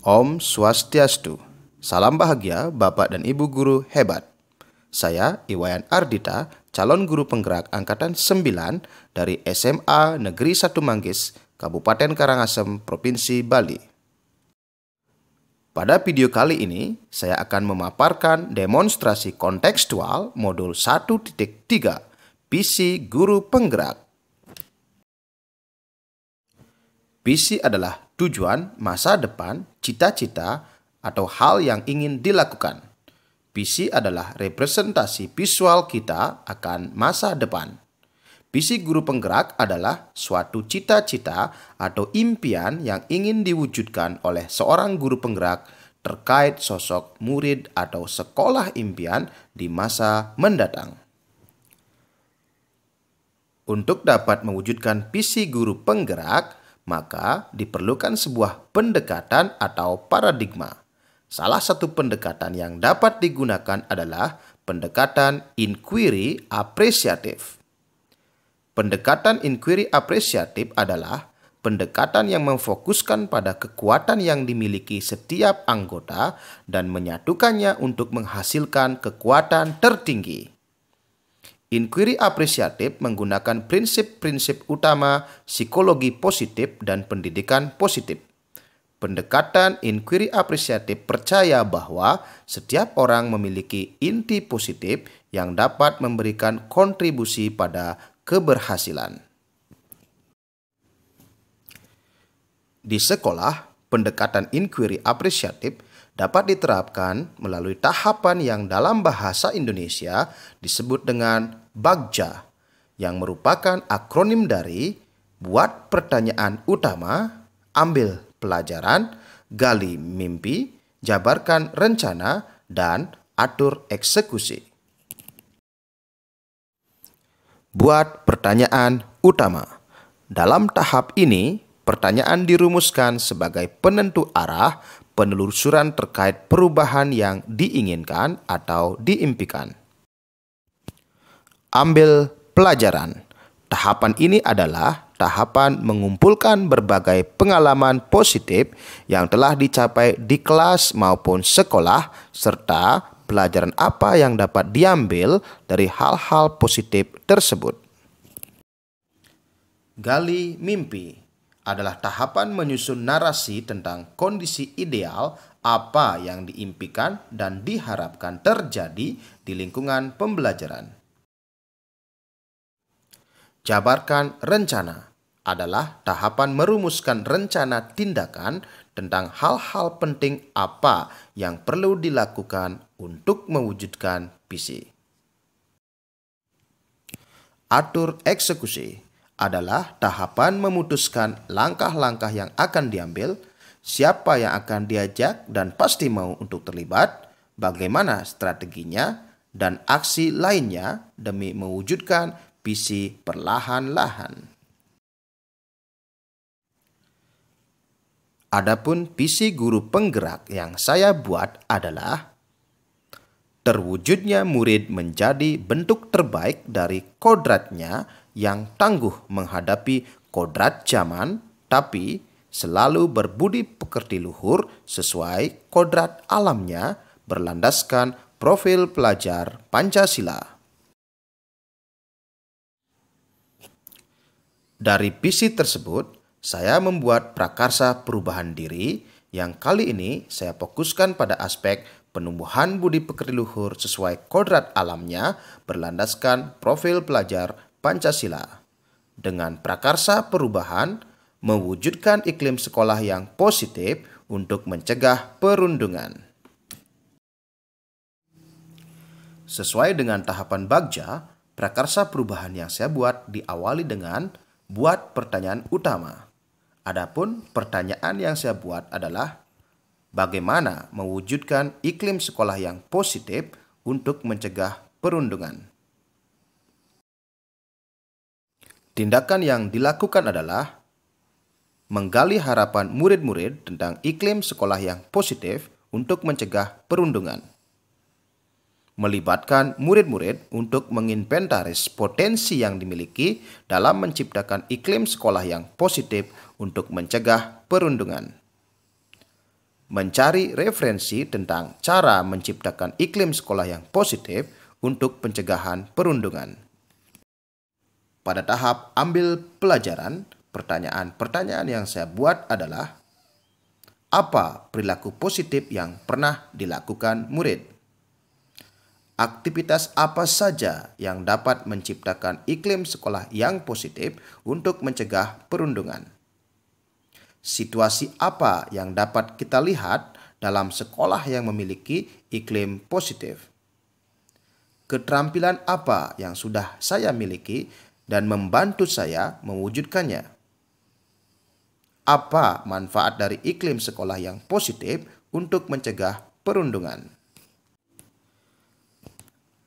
Om Swastiastu. Salam bahagia Bapak dan Ibu guru hebat. Saya Iwayan Ardita, calon guru penggerak angkatan 9 dari SMA Negeri 1 Manggis, Kabupaten Karangasem, Provinsi Bali. Pada video kali ini, saya akan memaparkan demonstrasi kontekstual modul 1.3 PC Guru Penggerak. Visi adalah tujuan, masa depan, cita-cita, atau hal yang ingin dilakukan. Visi adalah representasi visual kita akan masa depan. Visi guru penggerak adalah suatu cita-cita atau impian yang ingin diwujudkan oleh seorang guru penggerak terkait sosok murid atau sekolah impian di masa mendatang. Untuk dapat mewujudkan visi guru penggerak, maka diperlukan sebuah pendekatan atau paradigma. Salah satu pendekatan yang dapat digunakan adalah pendekatan inquiry apresiatif. Pendekatan inquiry apresiatif adalah pendekatan yang memfokuskan pada kekuatan yang dimiliki setiap anggota dan menyatukannya untuk menghasilkan kekuatan tertinggi. Inquiry apresiatif menggunakan prinsip-prinsip utama psikologi positif dan pendidikan positif. Pendekatan inquiry apresiatif percaya bahwa setiap orang memiliki inti positif yang dapat memberikan kontribusi pada keberhasilan. Di sekolah, pendekatan inquiry apresiatif dapat diterapkan melalui tahapan yang dalam bahasa Indonesia disebut dengan BAGJA, yang merupakan akronim dari buat pertanyaan utama, ambil pelajaran, gali mimpi, jabarkan rencana, dan atur eksekusi. Buat pertanyaan utama. Dalam tahap ini, pertanyaan dirumuskan sebagai penentu arah penelusuran terkait perubahan yang diinginkan atau diimpikan. Ambil pelajaran. Tahapan ini adalah tahapan mengumpulkan berbagai pengalaman positif yang telah dicapai di kelas maupun sekolah, serta pelajaran apa yang dapat diambil dari hal-hal positif tersebut. Gali mimpi adalah tahapan menyusun narasi tentang kondisi ideal apa yang diimpikan dan diharapkan terjadi di lingkungan pembelajaran. Jabarkan rencana adalah tahapan merumuskan rencana tindakan tentang hal-hal penting apa yang perlu dilakukan untuk mewujudkan visi. Atur eksekusi adalah tahapan memutuskan langkah-langkah yang akan diambil, siapa yang akan diajak dan pasti mau untuk terlibat, bagaimana strateginya, dan aksi lainnya demi mewujudkan visi perlahan-lahan. Adapun visi guru penggerak yang saya buat adalah terwujudnya murid menjadi bentuk terbaik dari kodratnya yang tangguh menghadapi kodrat zaman, tapi selalu berbudi pekerti luhur sesuai kodrat alamnya berlandaskan profil pelajar Pancasila. Dari visi tersebut, saya membuat prakarsa perubahan diri yang kali ini saya fokuskan pada aspek penumbuhan budi pekerti luhur sesuai kodrat alamnya berlandaskan profil pelajar Pancasila. Dengan prakarsa perubahan, mewujudkan iklim sekolah yang positif untuk mencegah perundungan. Sesuai dengan tahapan BAGJA, prakarsa perubahan yang saya buat diawali dengan buat pertanyaan utama. Adapun pertanyaan yang saya buat adalah bagaimana mewujudkan iklim sekolah yang positif untuk mencegah perundungan. Tindakan yang dilakukan adalah menggali harapan murid-murid tentang iklim sekolah yang positif untuk mencegah perundungan. Melibatkan murid-murid untuk menginventaris potensi yang dimiliki dalam menciptakan iklim sekolah yang positif untuk mencegah perundungan. mencari referensi tentang cara menciptakan iklim sekolah yang positif untuk pencegahan perundungan. Pada tahap ambil pelajaran, pertanyaan-pertanyaan yang saya buat adalah, apa perilaku positif yang pernah dilakukan murid? Aktivitas apa saja yang dapat menciptakan iklim sekolah yang positif untuk mencegah perundungan? Situasi apa yang dapat kita lihat dalam sekolah yang memiliki iklim positif? Keterampilan apa yang sudah saya miliki dan membantu saya mewujudkannya? Apa manfaat dari iklim sekolah yang positif untuk mencegah perundungan?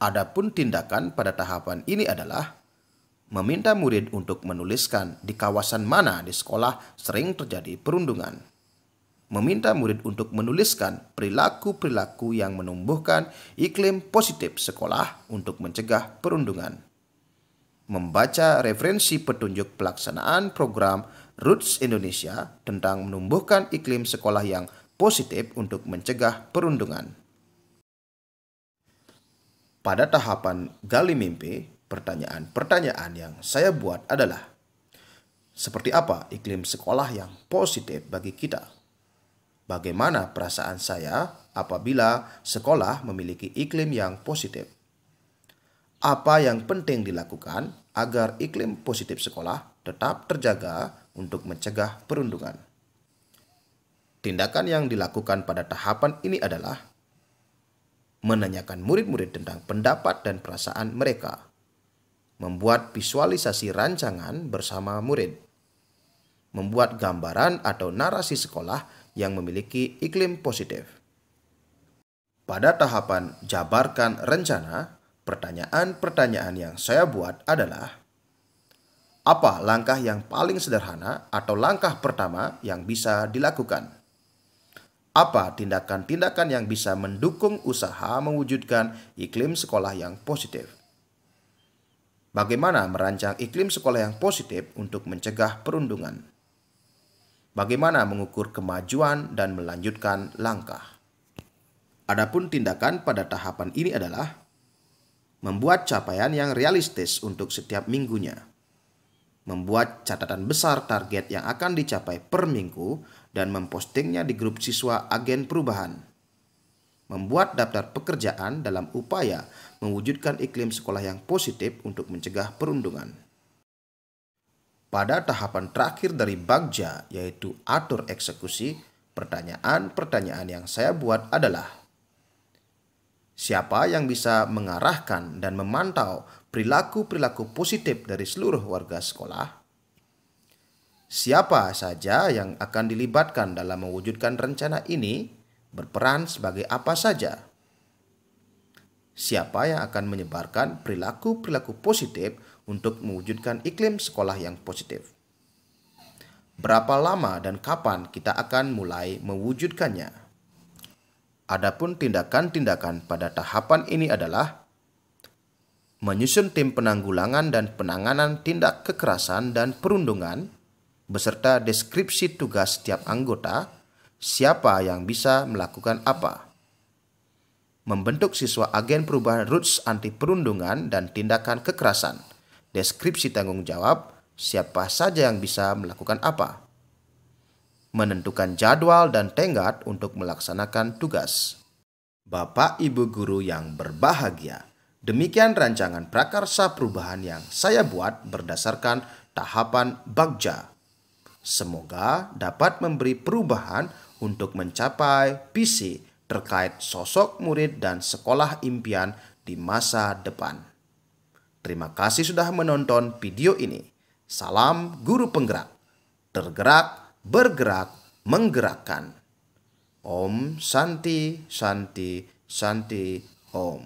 Adapun tindakan pada tahapan ini adalah meminta murid untuk menuliskan di kawasan mana di sekolah sering terjadi perundungan. Meminta murid untuk menuliskan perilaku-perilaku yang menumbuhkan iklim positif sekolah untuk mencegah perundungan. Membaca referensi petunjuk pelaksanaan program Roots Indonesia tentang menumbuhkan iklim sekolah yang positif untuk mencegah perundungan. Pada tahapan gali mimpi, pertanyaan-pertanyaan yang saya buat adalah, seperti apa iklim sekolah yang positif bagi kita? Bagaimana perasaan saya apabila sekolah memiliki iklim yang positif? Apa yang penting dilakukan agar iklim positif sekolah tetap terjaga untuk mencegah perundungan? Tindakan yang dilakukan pada tahapan ini adalah menanyakan murid-murid tentang pendapat dan perasaan mereka, membuat visualisasi rancangan bersama murid, membuat gambaran atau narasi sekolah yang memiliki iklim positif. Pada tahapan jabarkan rencana, pertanyaan-pertanyaan yang saya buat adalah, apa langkah yang paling sederhana atau langkah pertama yang bisa dilakukan? Apa tindakan-tindakan yang bisa mendukung usaha mewujudkan iklim sekolah yang positif? Bagaimana merancang iklim sekolah yang positif untuk mencegah perundungan? Bagaimana mengukur kemajuan dan melanjutkan langkah? Adapun tindakan pada tahapan ini adalah membuat capaian yang realistis untuk setiap minggunya, membuat catatan besar target yang akan dicapai per minggu dan mempostingnya di grup siswa agen perubahan, membuat daftar pekerjaan dalam upaya mewujudkan iklim sekolah yang positif untuk mencegah perundungan. Pada tahapan terakhir dari Bagja, yaitu atur eksekusi, pertanyaan-pertanyaan yang saya buat adalah, siapa yang bisa mengarahkan dan memantau perilaku-perilaku positif dari seluruh warga sekolah? Siapa saja yang akan dilibatkan dalam mewujudkan rencana ini, berperan sebagai apa saja? Siapa yang akan menyebarkan perilaku-perilaku positif untuk mewujudkan iklim sekolah yang positif? Berapa lama dan kapan kita akan mulai mewujudkannya? Adapun tindakan-tindakan pada tahapan ini adalah menyusun tim penanggulangan dan penanganan tindak kekerasan dan perundungan beserta deskripsi tugas setiap anggota, siapa yang bisa melakukan apa. Membentuk siswa agen perubahan Roots anti perundungan dan tindakan kekerasan, deskripsi tanggung jawab, siapa saja yang bisa melakukan apa. Menentukan jadwal dan tenggat untuk melaksanakan tugas. Bapak Ibu guru yang berbahagia, demikian rancangan prakarsa perubahan yang saya buat berdasarkan tahapan Bagja. Semoga dapat memberi perubahan untuk mencapai visi terkait sosok murid dan sekolah impian di masa depan. Terima kasih sudah menonton video ini. Salam guru penggerak, tergerak, bergerak, menggerakkan. Om Santi, Santi, Santi, Om.